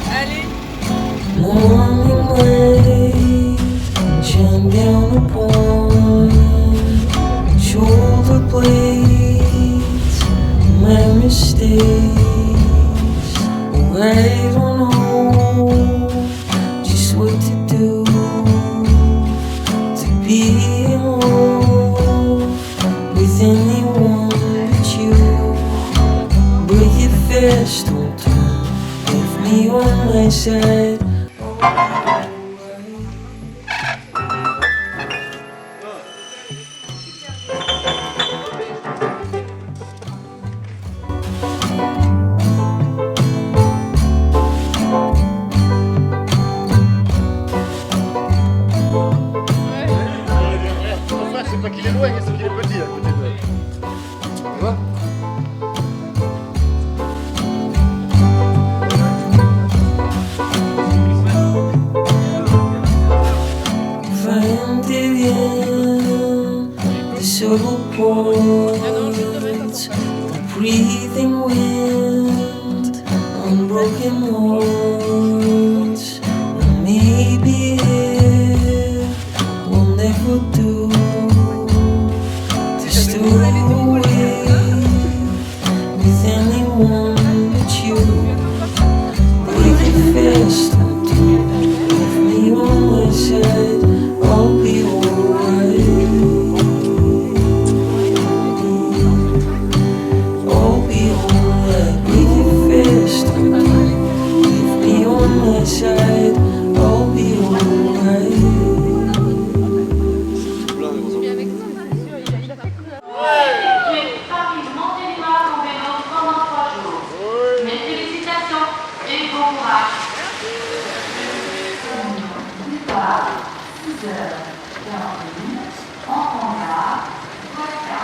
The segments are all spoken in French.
Allez. Morning rain, chime down upon shoulder blades, my mistakes. Oh, I don't know just what to do to be in love with anyone but you. Break it fast, don't turn, leave me on my side. C'est pas qu'il est loin, c'est qu'il est petit à côté de. Tu vois? Find the subtle points, the breathing wind, unbroken words. Maybe it will never do to stow away with anyone but you. Break it fast, don't leave me on my side. I'll be alright. I'll be alright. Break it fast, don't leave me on my side. I'll be alright. Mes félicitations et bon courage. Départ, 6h41, en hangar, Alaska.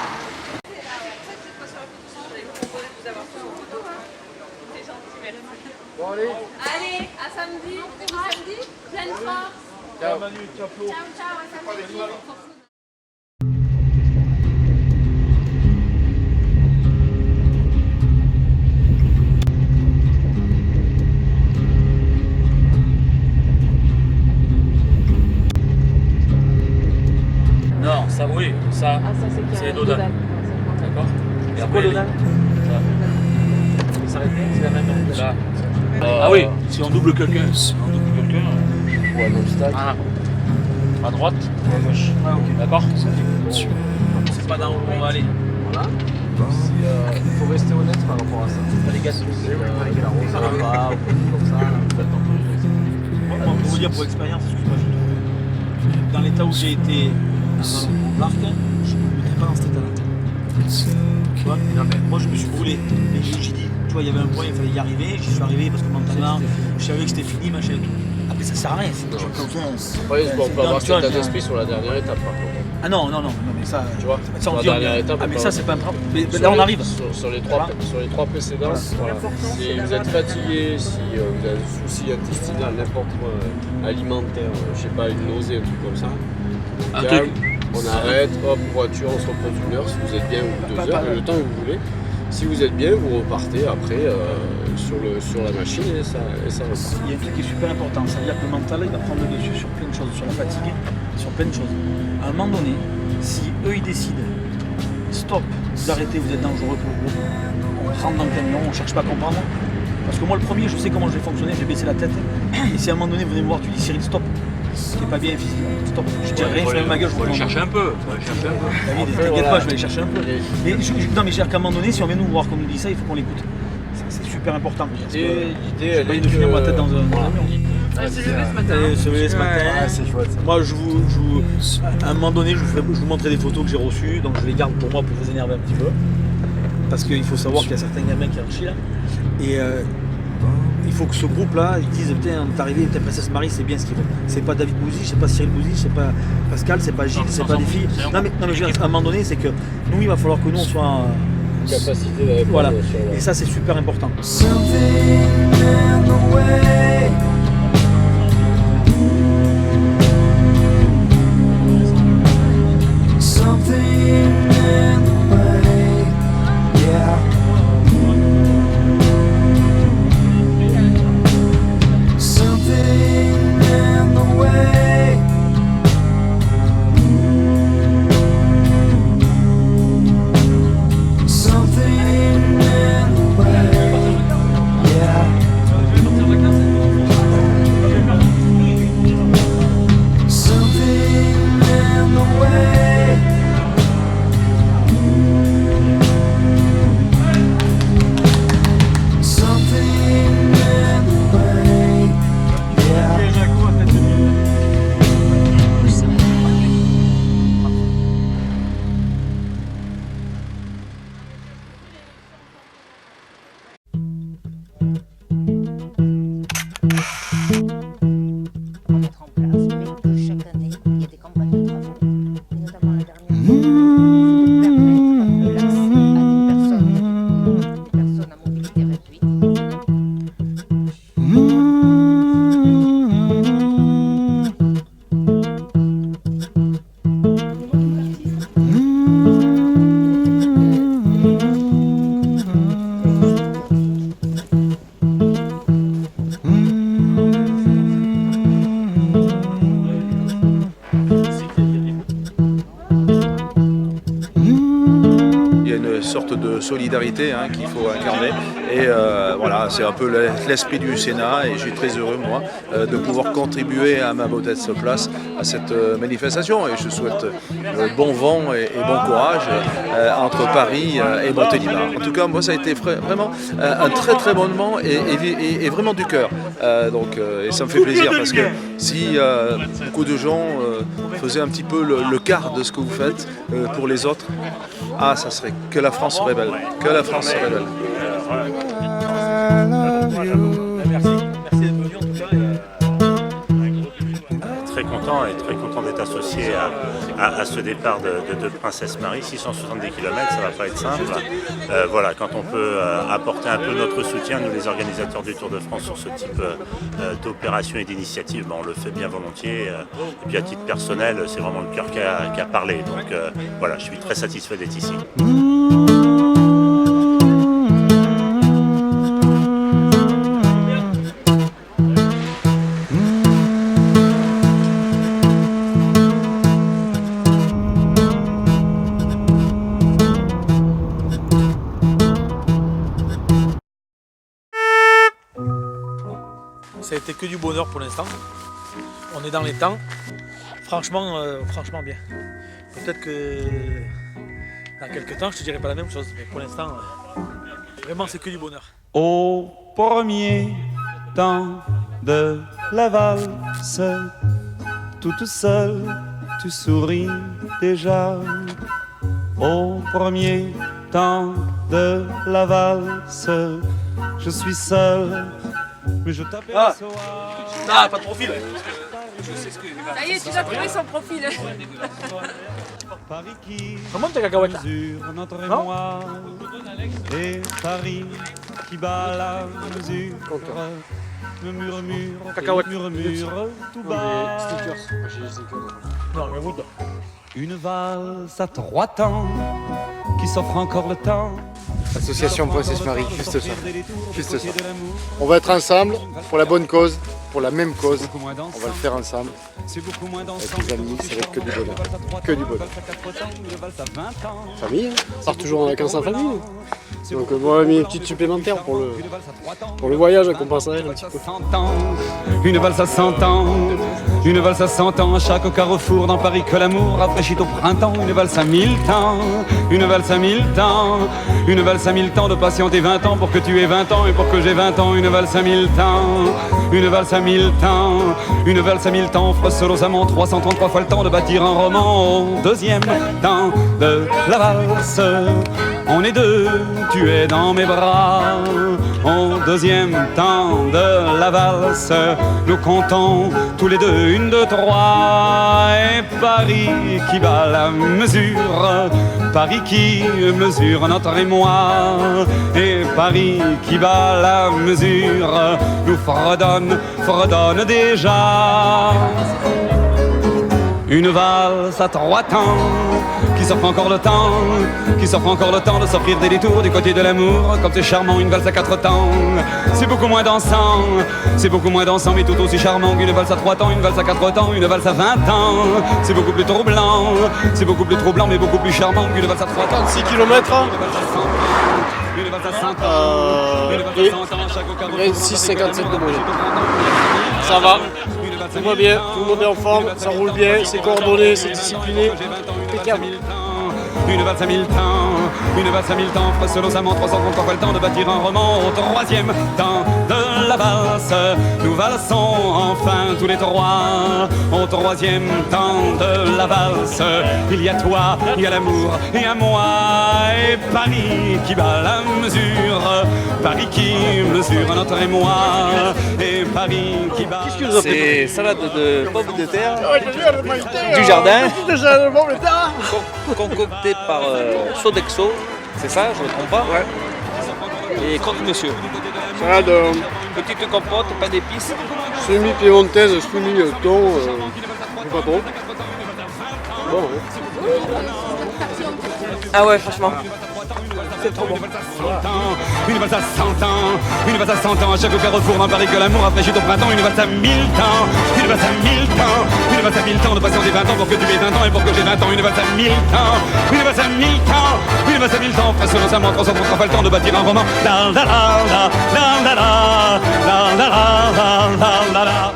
Bon, allez. Allez, à samedi. Samedi, pleine force. Ciao Manu, ciao Flo. Ciao, ciao, à samedi. Non, ça oui, ça, c'est Dodane. D'accord. Et après, Dodane ça c'est la même. Là. Ah oui, si on double quelqu'un, Ou un obstacle. à droite ou à gauche. Ah, ok. D'accord. C'est pas dans où on va aller. Voilà. Il faut rester honnête par rapport à ça. Pas les gars, Ça va pas, ou comme ça, vous êtes un peu. Moi, pour vous dire, pour expérience, excuse-moi, dans l'état où j'ai été dans l'arc, je ne me mettrais pas dans cet état-là. Tu vois? Moi, je me suis brûlé. Mais j'ai dit, tu vois, il y avait un point, il fallait y arriver. J'y suis arrivé parce que mentalement, je savais que c'était fini, machin et tout. Après, ça sert à rien. C'est comme ça. Après, on peut avoir tu vois, cet état d'esprit sur la dernière étape, par contre. Ah non, mais ça, Tu vois, ça on la dit, dernière étape, ah, mais on ça, peut- c'est pas un problème. Mais Sur là, on les- arrive. Sur les trois précédents, voilà. Si vous êtes fatigué, si vous avez un souci intestinal, n'importe quoi, alimentaire, je sais pas, une nausée, un truc comme ça, Un calme, truc. on arrête, hop, voiture, on se repose 1 heure, si vous êtes bien, ou 2 heures, le temps que vous voulez. Si vous êtes bien, vous repartez après sur la machine et ça repart. Il y a un truc qui est super important, c'est-à-dire que le mental, il va prendre le dessus sur plein de choses, sur la fatigue, sur plein de choses. À un moment donné, si eux ils décident, stop, vous arrêtez, vous êtes dangereux pour le groupe, on rentre dans le camion, on cherche pas à comprendre. Parce que moi le premier, je sais comment je vais fonctionner, je vais baisser la tête. Et si à un moment donné vous venez me voir, tu dis Cyril, stop, c'est pas bien physiquement, stop. Je dis rien, je fais ma gueule, je Faut vous aller demande. chercher un peu. David, Après, t'inquiète voilà. pas, je vais aller chercher un peu. Mais non, mais je veux dire qu'à un moment donné, si on vient nous voir qu'on nous dit ça, il faut qu'on l'écoute. C'est super important. Parce que L'idée, j'ai elle pas est envie de finir ma tête dans un voilà. avion. C'est levé ce matin. Allez, se lever ce matin. Ah, c'est chouette ça. Moi, à un moment donné, je vous montrerai des photos que j'ai reçues, donc je les garde pour moi pour vous énerver un petit peu. Parce qu'il faut savoir qu'il y a certains gamins qui en chient là. Et il faut que ce groupe-là, ils disent putain, on est arrivé, putain, Princesse Marie, c'est bien ce qu'ils font. C'est pas David Bouzy, c'est pas Cyril Bouzy, c'est pas Pascal, c'est pas Gilles, c'est pas des filles. Non mais je veux dire, à un moment donné, c'est que nous, il va falloir que nous, on soit. Capacité de répondre Voilà. sur la- Et ça, c'est super important. solidarité hein, qu'il faut incarner. Et voilà, c'est un peu l'esprit du Sénat et je suis très heureux, moi, de pouvoir contribuer à ma modeste place à cette manifestation. Et je souhaite bon vent et bon courage entre Paris et Montélimar. En tout cas, moi, ça a été vraiment un très très bon moment et vraiment du cœur. Et ça me fait plaisir parce que si beaucoup de gens faisaient un petit peu le quart de ce que vous faites pour les autres, ça serait que la France serait belle, que la France serait belle. Merci d'être venu en tout cas. Très content d'être associé à ce départ de Princesse Marie. 670 km, ça va pas être simple. Voilà, quand on peut apporter un peu notre soutien, nous les organisateurs du Tour de France, sur ce type d'opération et d'initiative, on le fait bien volontiers. Et puis à titre personnel, c'est vraiment le cœur qui a parlé. Donc voilà, je suis très satisfait d'être ici. Ça a été que du bonheur pour l'instant. On est dans les temps. Franchement bien. Peut-être que dans quelques temps, je te dirai pas la même chose. Mais pour l'instant, vraiment, c'est que du bonheur. Au premier temps de la valse, toute seule, tu souris déjà. Au premier temps de la valse, je suis seul. Mais je t'aperçois. Pas de profil. Ça y est, tu as trouvé son profil. Paris qui Comment t'es cacahuète là mesure notre Non émoi et Paris qui bat la mesure me murmure tout bas Non, mais vous. une valse à 3 temps qui s'offre encore le temps. Association Princesse Marie, juste ça. Juste ça. On va être ensemble pour la bonne cause, pour la même cause. On va le faire ensemble. Avec les amis, ça va être que du bonheur. Que du bonheur. Famille, on part toujours en vacances en famille. Donc moi, j'ai mis une petite supplémentaire pour le voyage à compenser un petit peu. Une valse à 100 ans, une valse à 100 ans, à chaque carrefour dans Paris que l'amour rafraîchit au printemps. Une valse à 1000 temps, une valse à 1000 temps, une valse à 1000 temps de patienter 20 ans pour que tu aies 20 ans et pour que j'ai 20 ans. Une valse à 1000 temps, une valse à 1000 temps, une valse à 1000 temps, offre seul aux amants 333 fois le temps de bâtir un roman. Au deuxième temps de la valse, on est deux, tu es dans mes bras. Au deuxième temps de la valse, nous comptons tous les deux 1, 2, 3. Et Paris qui bat la mesure, Paris qui mesure notre émoi. Et Paris qui bat la mesure, nous fredonne déjà. Une valse à 3 temps, qui s'offre encore le temps, qui s'offre encore le temps de s'offrir des détours du côté de l'amour. Comme c'est charmant, une valse à 4 temps, c'est beaucoup moins dansant, c'est beaucoup moins dansant, mais tout aussi charmant qu'une valse à 3 temps, une valse à 4 temps, une valse à 20 ans. C'est beaucoup plus troublant, c'est beaucoup plus troublant, mais beaucoup plus charmant qu'une valse à 3 temps. 6 km Une valse à 100 ans, et 26,57 de moyenne. Ça va, tout va bien, tout le monde est en forme, ça roule bien, c'est coordonné, c'est discipliné, impeccable. Une valse à 1000 temps, une valse à 1000 temps, offre seul aux amants 333 fois le temps de bâtir un roman. Au troisième temps de la valse, nous valsons enfin tous les trois. Au troisième temps de la valse, il y a toi, il y a l'amour et à moi. Et Paris qui bat la mesure, Paris qui mesure notre émoi. Et Paris qui bat... C'est salade de pommes de terre du jardin, concoctée par Sodexo, c'est ça, je ne me trompe pas. Ouais. Et croque-monsieur. Salade Petite compote, pas d'épices. semi-piémontaise, semi-thon, je sais pas trop. Bon, hein. Ah ouais, franchement. C'est trop bon. Une valse à 100 ans, une valse à 100 ans, à chaque carrefour dans Paris que l'amour rafraîchit au printemps, une valse à 1000 ans, une valse à 1000 ans, une valse à 1000 ans de patienter 20 ans pour que tu aies 20 ans et pour que j'ai 20 ans, une valse à 1000 ans, une valse à 1000 ans, une valse à 1000 ans, fasse récemment 300 pour pas le temps de bâtir un roman. La la la la la la la la la la la la.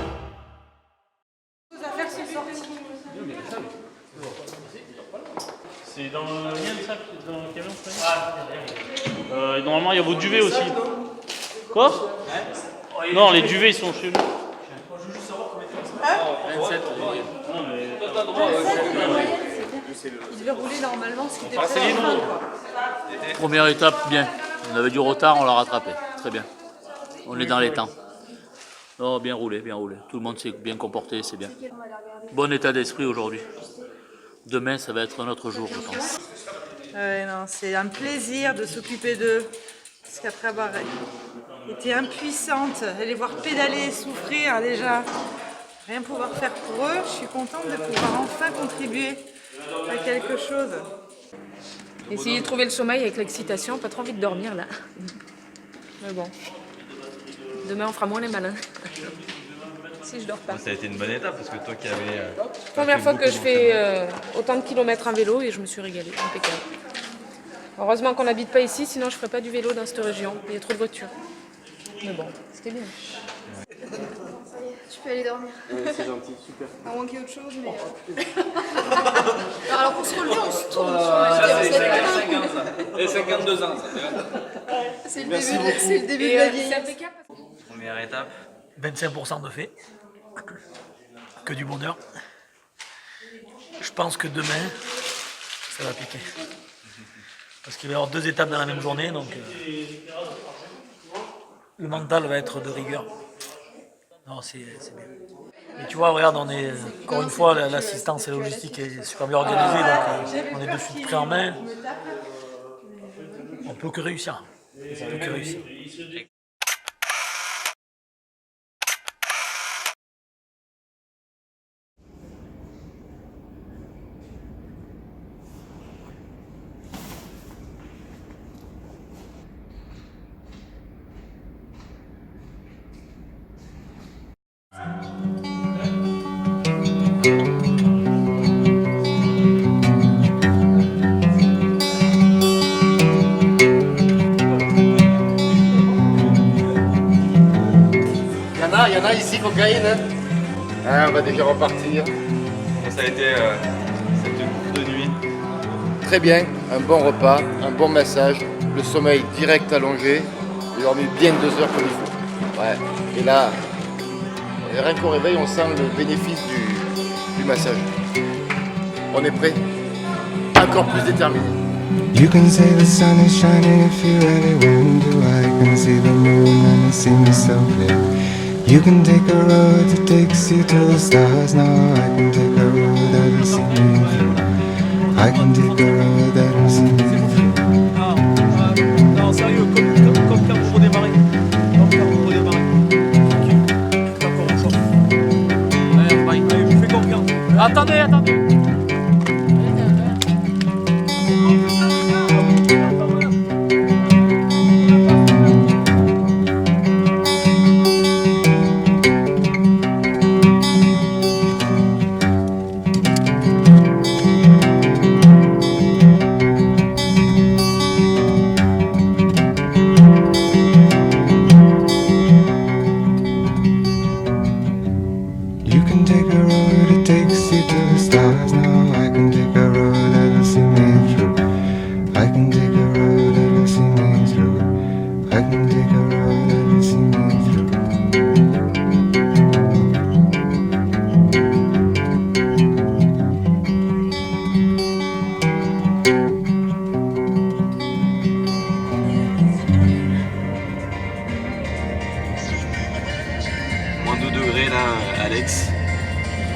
C'est dans le mien, ça, dans le camion, normalement, il y a vos duvets aussi. Quoi? Non, les duvets, ils sont chez nous. 27. Il devait rouler normalement, ce qui était Première étape, bien. On avait du retard, on l'a rattrapé. Très bien. On est dans les temps. Oh, bien roulé, bien roulé. Tout le monde s'est bien comporté, c'est bien. Bon état d'esprit aujourd'hui. Demain, ça va être un autre jour, je pense. Non, c'est un plaisir de s'occuper d'eux. Parce qu'après avoir été impuissante, et les voir pédaler, souffrir déjà, rien pouvoir faire pour eux, je suis contente de pouvoir enfin contribuer à quelque chose. Essayer de trouver le sommeil avec l'excitation, pas trop envie de dormir là. Mais bon, demain on fera moins les malins. Si je dors pas. Ça a été une bonne étape parce que toi qui avais... Première fois que je fais autant de kilomètres en vélo et je me suis régalée, impeccable. Heureusement qu'on n'habite pas ici, sinon je ferais pas du vélo dans cette région. Il y a trop de voitures. Mais bon, c'était bien. Tu peux aller dormir. C'est gentil, super. À moins qu'il y ait autre chose, mais... Alors pour se relever, on se tourne. Et 52 ans, ça. C'est le début de la vieillesse. Première étape. 25% de fait. Que du bonheur. Je pense que demain, ça va piquer. Parce qu'il va y avoir 2 étapes dans la même journée, donc le mental va être de rigueur. Non, c'est bien. Mais tu vois, regarde, on est, encore une fois, l'assistance et la logistique est super bien organisée, donc on est de suite pris en main. On peut que réussir. On peut que réussir. Il y en a ici, cocaïne. On va déjà repartir. Ça a été cette courte de nuit. Très bien, un bon repas, un bon massage, le sommeil direct allongé. J'ai dormi bien 2 heures comme il faut. Ouais. Et là, rien qu'au réveil, on sent le bénéfice du massage. On est prêt, encore plus déterminé. You can say the sun is shining if you really want to. I can see the moon and it seems so clear. You can take a road that takes you to the stars. Now I can take a road that'll see me through. I can take a road that'll see me through. Non, sérieux, comme quand vous redémarrez. Comme quand vous redémarrez. D'accord, on change. Allez, je vous fais confiance. Attendez.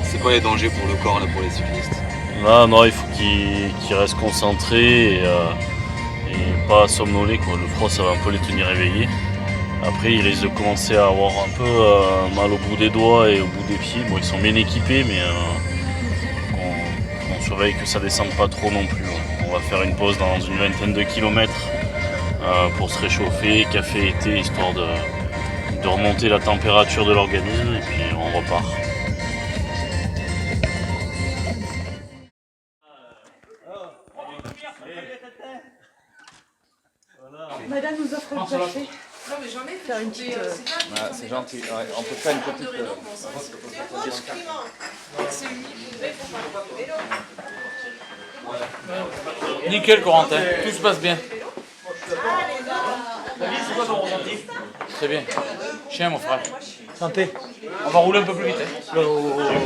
C'est quoi les dangers pour le corps là, pour les cyclistes? Non, il faut qu'ils restent concentrés et pas somnoler, quoi. Le froid, ça va un peu les tenir éveillés. Après, ils risquent de commencer à avoir un peu mal au bout des doigts et au bout des pieds. Bon, ils sont bien équipés, mais on surveille que ça descende pas trop non plus. On va faire une pause dans une vingtaine de kilomètres pour se réchauffer, café et thé, histoire de remonter la température de l'organisme et puis on repart. Madame nous offre le café. Non, mais j'en ai Faire une petite. C'est gentil. Ouais, on peut faire une petite. Nickel Corentin, tout se passe bien. C'est quoi ton ressenti? Très bien. Chien mon frère. Santé. On va rouler un peu plus vite. Hein. J'ai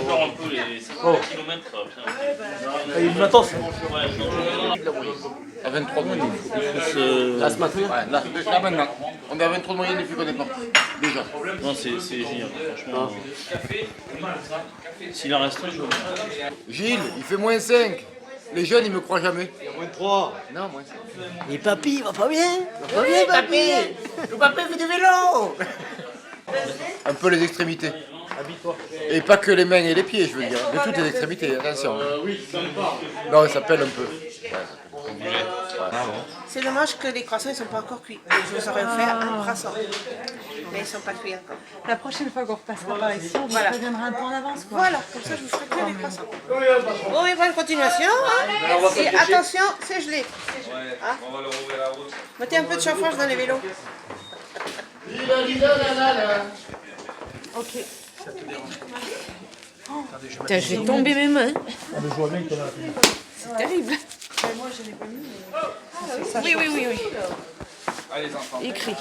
peur un peu les 50 km. Il y a du matos. À 23 de moyenne. Là ce matin? Ouais, là maintenant. On est à 23 de moyenne depuis qu'on est parti. Déjà. Non, c'est génial. Franchement. S'il en reste un, je vais. Gilles, il fait moins 5. Les jeunes, ils me croient jamais. Il y a moins de 3. Non, moins 5. Et papy, il va pas bien. Va bien, papy. Le papy fait du vélo. Un peu les extrémités. Habille-toi. Et pas que les mains et les pieds, je veux dire. De toutes les extrémités, attention. Oui, ça me parle. Non, ça pèle un peu. C'est dommage que les croissants ne sont pas encore cuits. Je vous aurais fait un croissant. Mais ils ne sont pas cuits encore. La prochaine fois qu'on repassera par ici, on vous Voilà. préviendra un peu en avance. Quoi. Voilà, comme ça je vous ferai que les croissants. Bon, et bonne continuation. Hein. Et attention, c'est gelé. Hein. On va leur ouvrir la route. Mettez un peu de chauffage dans les vélos. Ok. Putain, je vais tomber mes mains. Je vois bien que t'en as fait. C'est terrible. Moi, je n'ai pas mis. Oui, oui, oui, oui. Allez les enfants. Écrit.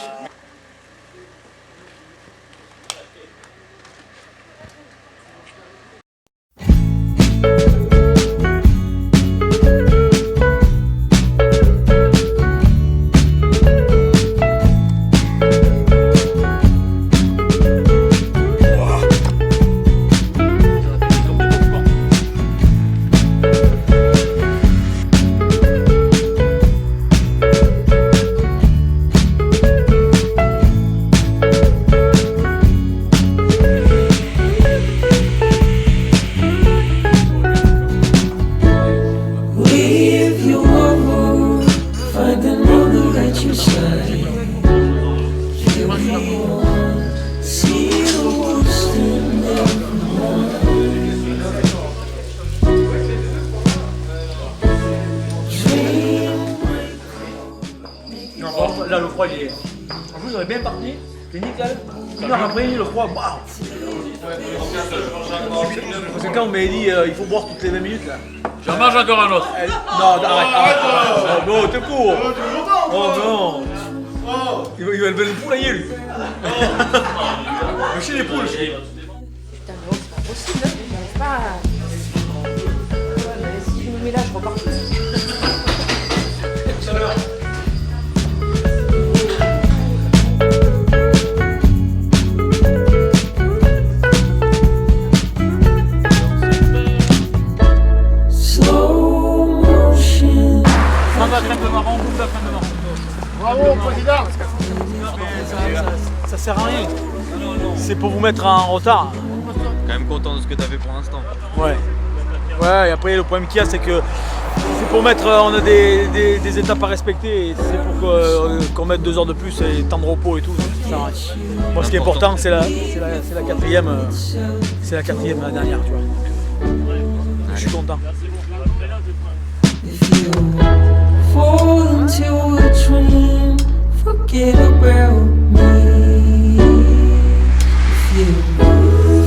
Leave your world, find another at your side. Feel me on, see the worst in everyone. Non, là, le froid, il est. En plus, on est bien parti. C'est nickel. Une heure après, le froid, waouh. Parce que quand on m'avait dit il faut boire toutes les 20 minutes là. J'en mange encore un autre. Non, arrête. Oh non, t'es court. Oh non. Il va lever le poulailler lui. Le chien des poules. Putain, mais oh, c'est pas possible. Hein. J'arrive pas à... Si je me mets là, je repars plus. Slow motion. On va crème de marron, on coupe la crème de marron. Bravo, président. Ça sert à rien. C'est pour vous mettre en retard. Quand même content de ce que tu as fait pour l'instant. Ouais. Ouais, et après le problème qu'il y a, c'est que c'est pour mettre, on a des étapes à respecter et c'est pour qu'on mette 2 heures de plus et temps de repos et tout. Ça sert à rien. Moi, ce qui est important, c'est la quatrième, la dernière, tu vois. Je suis content. If you fall into a dream, forget about me. If you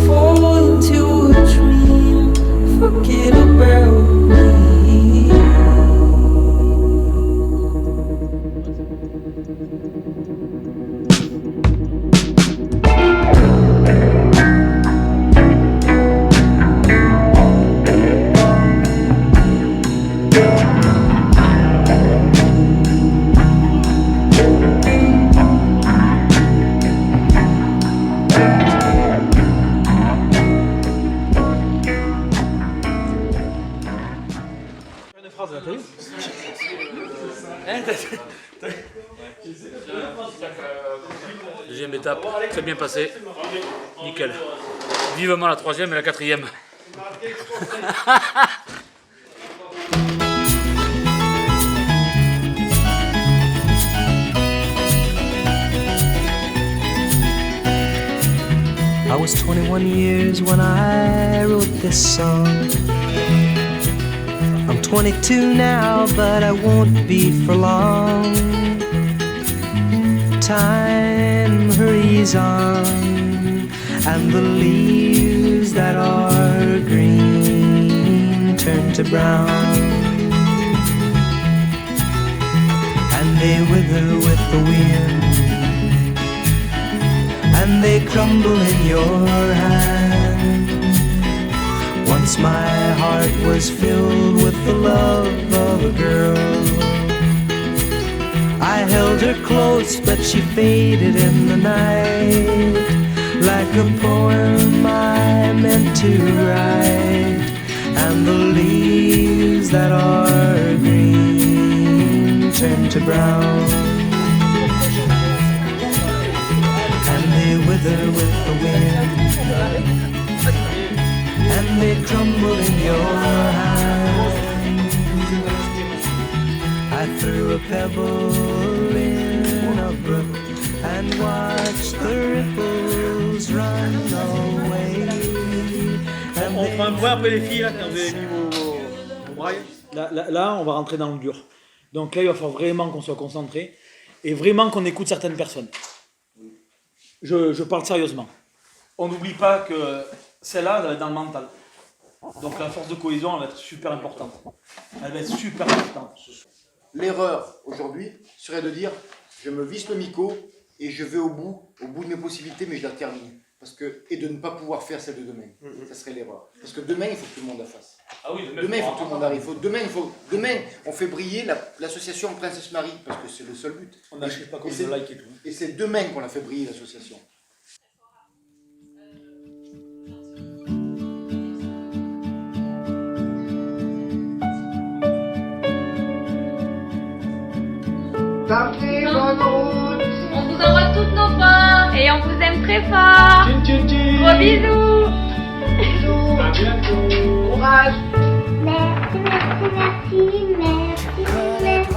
fall into a dream, forget about me. Une phrase, t'as vu? Deuxième étape, très bien passé. Nickel. Vivement la troisième et la quatrième. I was 21 years when I wrote this song. I'm 22 now, but I won't be for long. Time hurries on, and the leaves that are green turn to brown, and they wither with the wind, and they crumble in your hand. Once my heart was filled with the love of a girl. I held her close, but she faded in the night, like a poem I meant to write. And the leaves that are green turn to brown, and they wither with the wind, and they crumble in your hand. I threw a pebble in a brook and watched the ripples run away. On fera un point après les filles là, quand vous avez mis vos brailles. Là, on va rentrer dans le dur. Donc là, il va falloir vraiment qu'on soit concentré et vraiment qu'on écoute certaines personnes. Je parle sérieusement. On n'oublie pas que celle-là, elle va être dans le mental. Donc la force de cohésion, elle va être super importante. Elle va être super importante. L'erreur aujourd'hui serait de dire je me visse le mico et je vais au bout de mes possibilités, mais je la termine. Et de ne pas pouvoir faire celle de demain. Ça serait l'erreur. Parce que demain, il faut que tout le monde la fasse. Ah oui, demain, il faut que tout le monde arrive. Demain, on fait briller l'association Princesse Marie, parce que c'est le seul but. On n'achète pas comme de like et tout. Et c'est demain qu'on a fait briller l'association. On vous envoie toutes nos forces et on vous aime très fort. Gros bisous. À bientôt. Courage. Merci, merci, merci, merci, merci,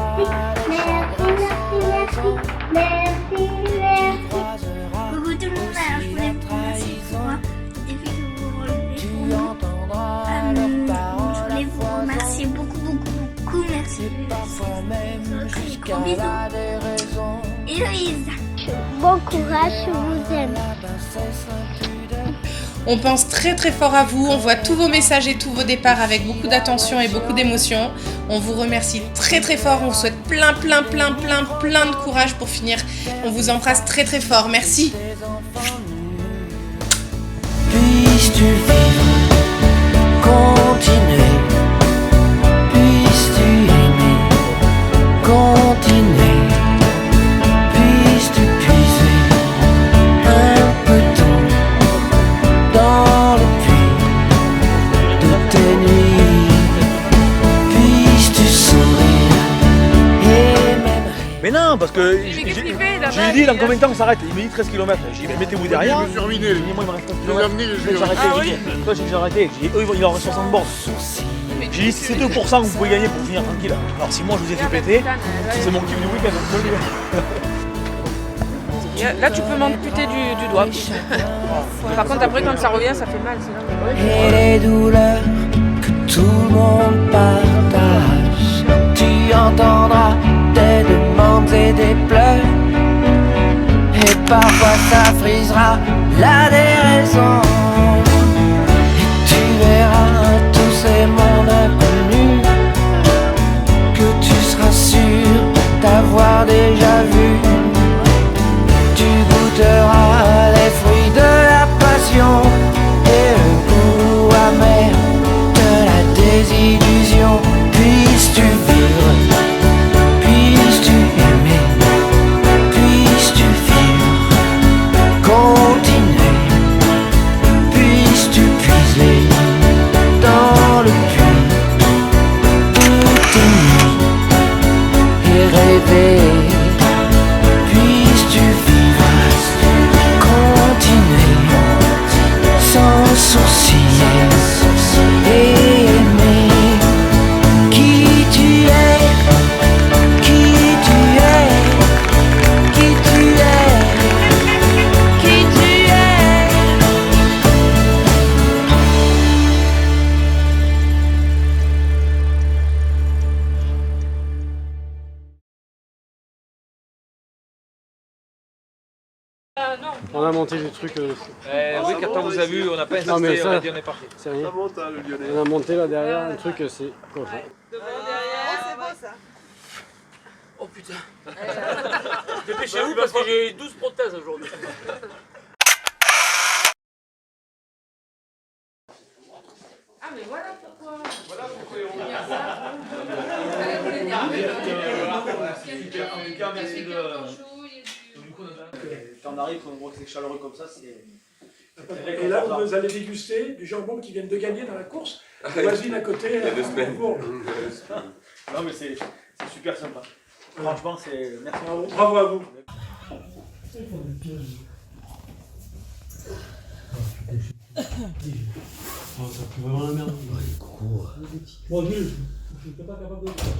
merci. Coucou tout le monde, alors je voulais vous remercier pour des filles que vous relevez pour nous. Je voulais vous remercier beaucoup, merci. Gros bisous. Héloïse. Bon courage, je vous aime. On pense très très fort à vous, on voit tous vos messages et tous vos départs avec beaucoup d'attention et beaucoup d'émotion. On vous remercie très très fort, on vous souhaite plein de courage pour finir. On vous embrasse très très fort, merci. Puisses-tu vivre, continuer, puisses-tu aimer, continuer, puisses-tu puiser un peu d'eau dans le puits de tes nuits, puisses-tu sourire et même... Mais non, parce que j'ai dit dans combien de temps on s'arrête. Il m'a dit 13 km. J'ai dit mettez-vous derrière. Je suis terminé. Moi il me reste 13 km. J'ai arrêté. Toi j'ai déjà arrêté. J'ai dit eux il en reste 60 bornes. J'ai dit si c'est 2% que vous pouvez gagner pour finir tranquille. Alors si moi je vous ai fait péter, c'est mon kiff du week-end. Là, tu peux m'amputer du doigt. Par contre, après, quand ça revient, ça fait mal. Et les douleurs que tout le monde partage, tu entendras des demandes et des pleurs, et parfois ça frisera la déraison. Et tu verras tous ces mondes inconnus que tu seras sûr d'avoir déjà vu. Tu goûteras les fruits de la passion et le goût amer de la désillusion. Puisses-tu vivre, puisses-tu aimer, puisses-tu vivre, continuer, puisses-tu puiser dans le puits de tes nuits et rêver On a monté des trucs. Oui, quand on vous a vu, on n'a pas insisté, Non, mais on ça, a dit on est parti. c'est rien. On a monté là derrière un truc, c'est comme ça. C'est beau ça. Oh putain. Dépêchez-vous parce que j'ai 12 prothèses aujourd'hui. Ah mais voilà pourquoi. Quand on arrive, on voit que c'est chaleureux comme ça, c'est... Et là, vous allez déguster du jambon qui viennent de gagner dans la course. La voisine à côté. Il y a 2 semaines. Non mais c'est super sympa. Franchement, c'est... Merci. Bravo à vous. Ça fout vraiment la merde. Bon, nul. Je n'étais pas capable de le faire.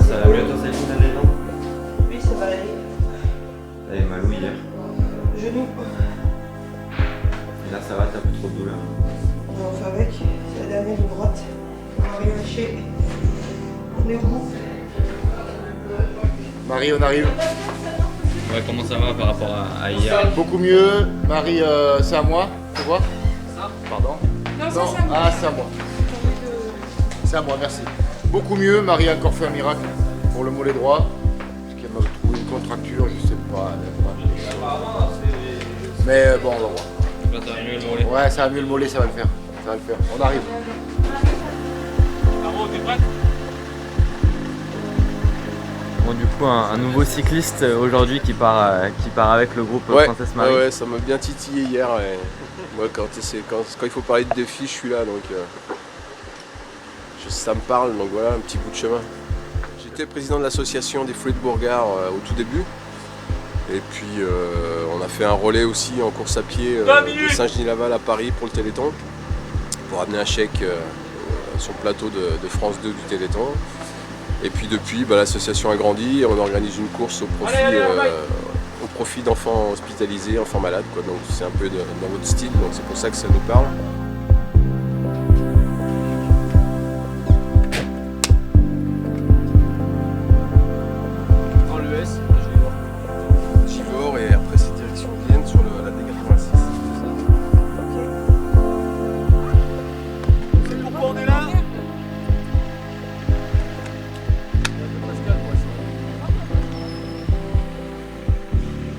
Ça va mieux dans cette ligne là? Oui, ça va aller. T'avais mal où hier? Genou. Et là ça va, t'as plus trop de douleur? On fait avec. C'est la dernière ligne droite. On va rien lâcher. On est au bout. Marie, on arrive. Ouais, comment ça va par rapport à hier? Beaucoup mieux. Marie, c'est à moi, tu vois? Pardon? Non, c'est à moi. Ah, c'est à moi. C'est à moi, merci. Beaucoup mieux. Marie a encore fait un miracle pour le mollet droit. Parce qu'elle m'a trouvé une contracture, je sais pas. Mais bon, on va voir. Là, ça va mieux le mollet? Ouais, ça va mieux le mollet, ça va le faire. Ça va le faire. On arrive. Caro, t'es prête? Bon, du coup, un nouveau cycliste aujourd'hui qui part avec le groupe Princesse Marie. Ouais, ça m'a bien titillé hier. Et moi, quand il faut parler de défis, je suis là. Donc, ça me parle, donc voilà, un petit bout de chemin. J'étais président de l'association des Foulées de Bourgard au tout début. Et puis, on a fait un relais aussi en course à pied de Saint-Genis-Laval à Paris pour le Téléthon. Pour amener un chèque sur le plateau de France 2 du Téléthon. Et puis depuis, l'association a grandi et on organise une course au profit d'enfants hospitalisés, enfants malades, quoi. Donc c'est un peu dans votre style, donc c'est pour ça que ça nous parle. Prends le S, Givor et après c'est direction Vienne sur la D86. C'est pourquoi on est là?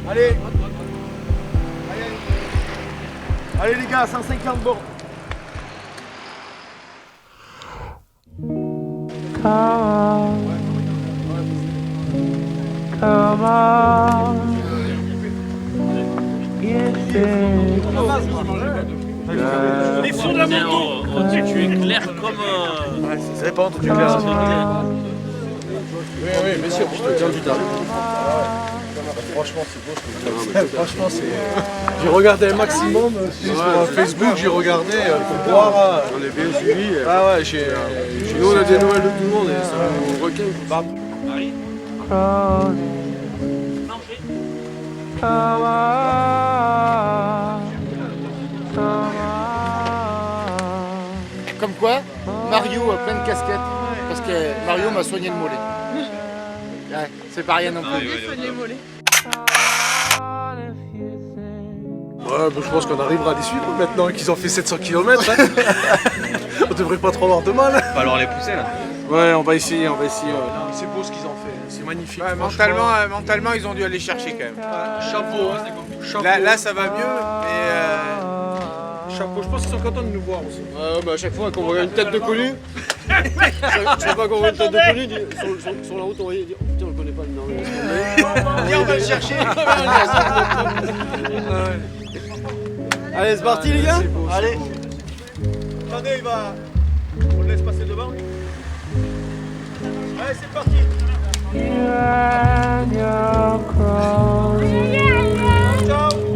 Allez. Allez les gars, 150 bords. Come on. Les fondamentaux. Tu es clair comme... Ça dépend, tu es clair. Oui, bien sûr, je te tiens du temps. Franchement, c'est beau. Franchement, c'est... J'ai regardé un maximum sur Facebook, j'ai regardé pour voir. On est bien suivis. Ah ouais, Nous, on a des nouvelles de tout le monde et ça nous requin. Marie. Comme quoi, Mario a plein de casquettes. Parce que Mario m'a soigné le mollet. Ouais, c'est pas rien non plus. Ouais, je pense qu'on arrivera à les suivre maintenant qu'ils ont fait 700 km. On devrait pas trop avoir de mal. On va alors les pousser là. Ouais, on va essayer. C'est beau ce qu'ils ont fait, c'est magnifique. Ouais, mentalement, ils ont dû aller chercher quand même. Chapeau. Là, ça va mieux, mais chapeau. Je pense qu'ils sont contents de nous voir aussi. À chaque fois qu'on voit une tête de connu, chaque fois qu'on voit une tête de connu, sur la route, on va dire oh, putain, on le connaît pas le nom. on va le chercher. Allez, Allez, c'est parti les gars. Allez. Attendez, il va... On le laisse passer devant. Allez, c'est parti. Ciao.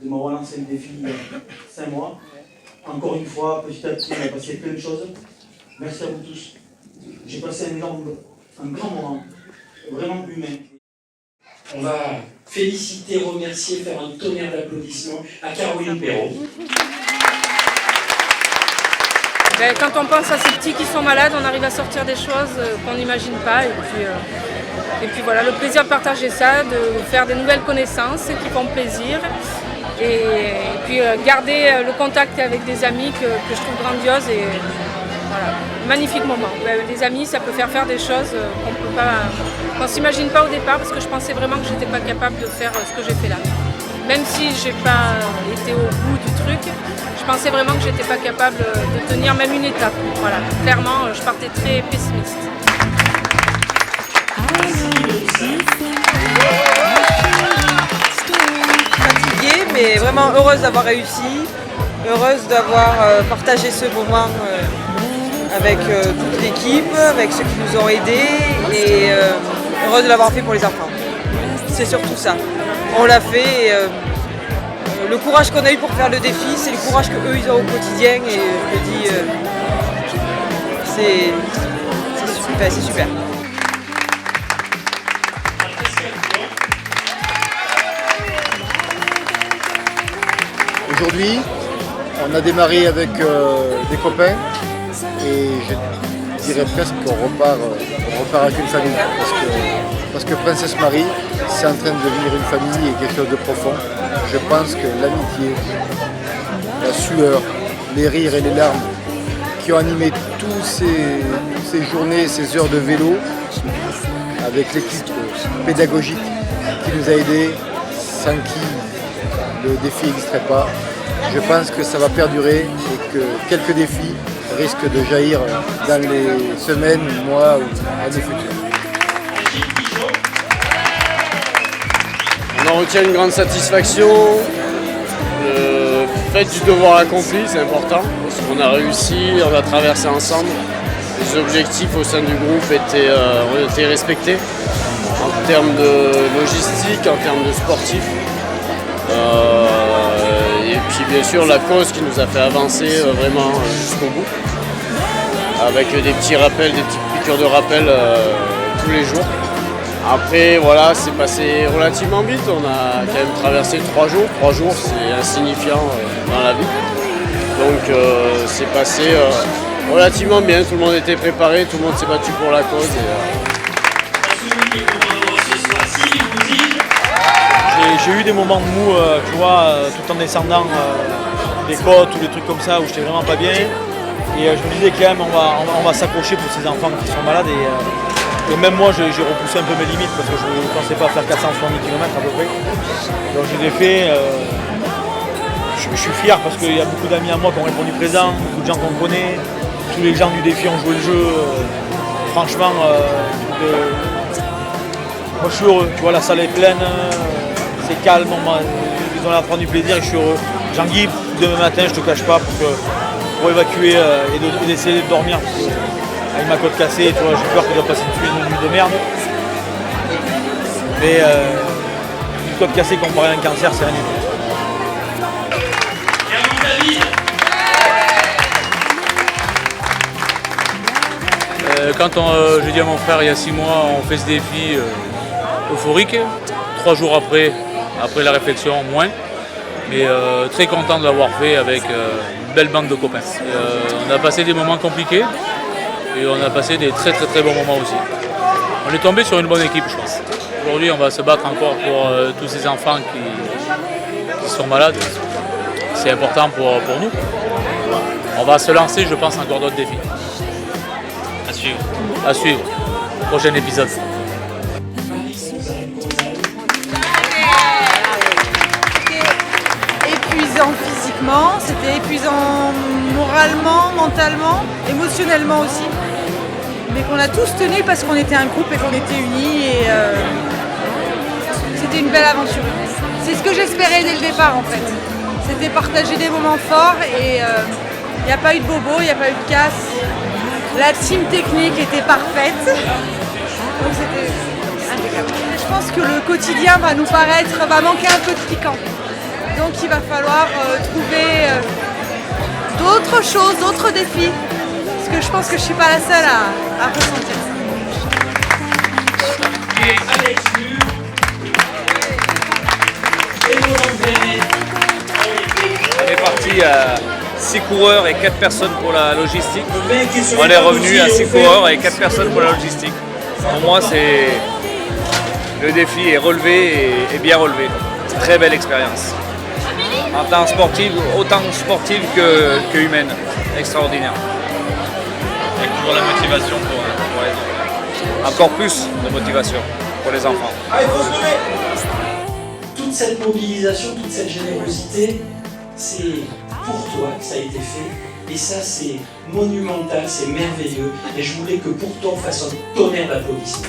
de m'avoir lancé le défi il y a 5 mois. Encore une fois, petit à petit, on a passé plein de choses. Merci à vous tous. J'ai passé un grand moment, vraiment humain. On va féliciter, remercier, faire un tonnerre d'applaudissements à Caroline Perrault. Ben, quand on pense à ces petits qui sont malades, on arrive à sortir des choses qu'on n'imagine pas. Et puis voilà, le plaisir de partager ça, de faire des nouvelles connaissances qui font plaisir. Et puis garder le contact avec des amis que je trouve grandiose. Et voilà, magnifique moment. Les amis, ça peut faire des choses qu'on ne s'imagine pas au départ, parce que je pensais vraiment que je n'étais pas capable de faire ce que j'ai fait là. Même si je n'ai pas été au bout du truc, je pensais vraiment que je n'étais pas capable de tenir même une étape. Voilà, clairement, je partais très pessimiste. Fatiguée, mais vraiment heureuse d'avoir réussi, heureuse d'avoir partagé ce moment avec toute l'équipe, avec ceux qui nous ont aidés, et heureuse de l'avoir fait pour les enfants. C'est surtout ça. On l'a fait. Et, le courage qu'on a eu pour faire le défi, c'est le courage qu'eux ils ont au quotidien, et je me dis, c'est super. Aujourd'hui, on a démarré avec des copains et je dirais presque qu'on repart avec une famille. Parce que Princesse Marie, c'est en train de devenir une famille et quelque chose de profond. Je pense que l'amitié, la sueur, les rires et les larmes qui ont animé toutes ces journées, ces heures de vélo, avec l'équipe pédagogique qui nous a aidés, sans qui le défi n'existerait pas. Je pense que ça va perdurer et que quelques défis risquent de jaillir dans les semaines, mois ou années futures. On en retient une grande satisfaction. Le fait du devoir accompli, c'est important, parce qu'on a réussi, on a traversé ensemble. Les objectifs au sein du groupe ont été respectés en termes de logistique, en termes de sportifs. Et puis bien sûr la cause qui nous a fait avancer vraiment jusqu'au bout, avec des petits rappels, des petites piqûres de rappel tous les jours. Après voilà, c'est passé relativement vite, on a quand même traversé 3 jours. 3 jours c'est insignifiant dans la vie. Donc c'est passé relativement bien, tout le monde était préparé, tout le monde s'est battu pour la cause. J'ai eu des moments de mou, tu vois, tout en descendant des côtes ou des trucs comme ça où j'étais vraiment pas bien. Et je me disais quand même, on va s'accrocher pour ces enfants qui sont malades. Et même moi, j'ai repoussé un peu mes limites parce que je ne pensais pas faire 470 km à peu près. Donc je les ai fait. Je suis fier parce qu'il y a beaucoup d'amis à moi qui ont répondu présent, beaucoup de gens qu'on connaît. Tous les gens du défi ont joué le jeu. Franchement, moi je suis heureux. Tu vois, la salle est pleine. C'est calme, ils ont l'air de prendre du plaisir et je suis heureux. Jean-Guy, demain matin, je te cache pas, pour évacuer et d'essayer de dormir. Avec ma côte cassée, tu vois, j'ai peur qu'il doit passer une nuit de merde. Mais une côte cassée comparée à un cancer, c'est rien du tout. Quand j'ai dit à mon frère il y a 6 mois, on fait ce défi euphorique. 3 jours après la réflexion, moins. Mais très content de l'avoir fait avec une belle bande de copains. On a passé des moments compliqués et on a passé des très bons moments aussi. On est tombé sur une bonne équipe, je pense. Aujourd'hui, on va se battre encore pour tous ces enfants qui sont malades. C'est important pour nous. On va se lancer, je pense, encore d'autres défis. À suivre. À suivre. Prochain épisode. Épuisant physiquement, c'était épuisant moralement, mentalement, émotionnellement aussi. Mais qu'on a tous tenu parce qu'on était un groupe et qu'on était unis et c'était une belle aventure. C'est ce que j'espérais dès le départ en fait. C'était partager des moments forts et il n'y a pas eu de bobo, il n'y a pas eu de casse. La team technique était parfaite. Donc c'était impeccable. Je pense que le quotidien va nous paraître, va manquer un peu de piquant. Donc il va falloir trouver d'autres choses, d'autres défis. Parce que je pense que je ne suis pas la seule à ressentir ça. On est parti à 6 coureurs et 4 personnes pour la logistique. On est revenu à 6 coureurs et 4 personnes pour la logistique. Pour moi, c'est le défi est relevé et bien relevé. Très belle expérience. En tant sportive, autant sportive que humaine. Extraordinaire. Et toujours la motivation pour les enfants. Encore plus de motivation pour les enfants. Toute cette mobilisation, toute cette générosité, c'est pour toi que ça a été fait. Et ça, c'est monumental, c'est merveilleux. Et je voulais que pour toi, on fasse un tonnerre d'applaudissements.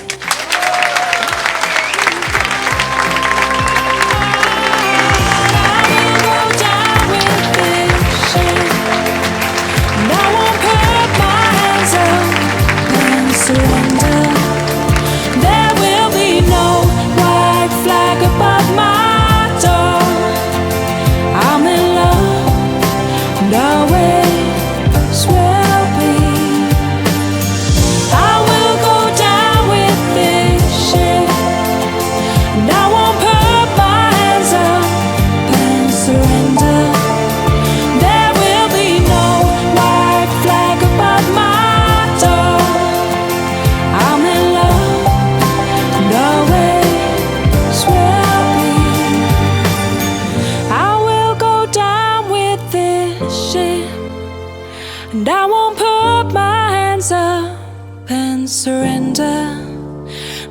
And I won't put my hands up and surrender.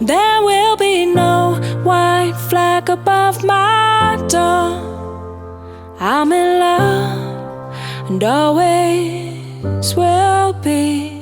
There will be no white flag above my door. I'm in love and always will be.